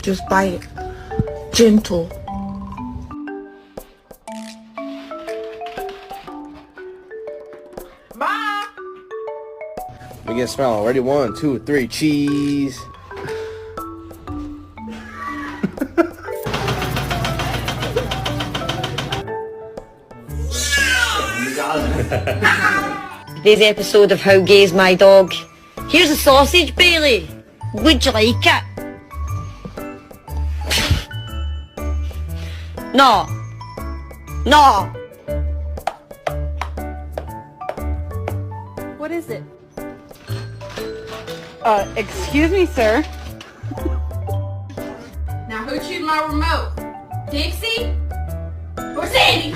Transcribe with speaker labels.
Speaker 1: Just bite it. Gentle. Mom!
Speaker 2: We get smell. Ready? 1, 2, 3. Cheese.
Speaker 3: Today's episode of How Gay's My Dog. Here's a sausage, Bailey. Would you like it? No. No.
Speaker 4: What is it? Excuse me, sir.
Speaker 5: Now who chewed my remote? Dixie? Or Sandy?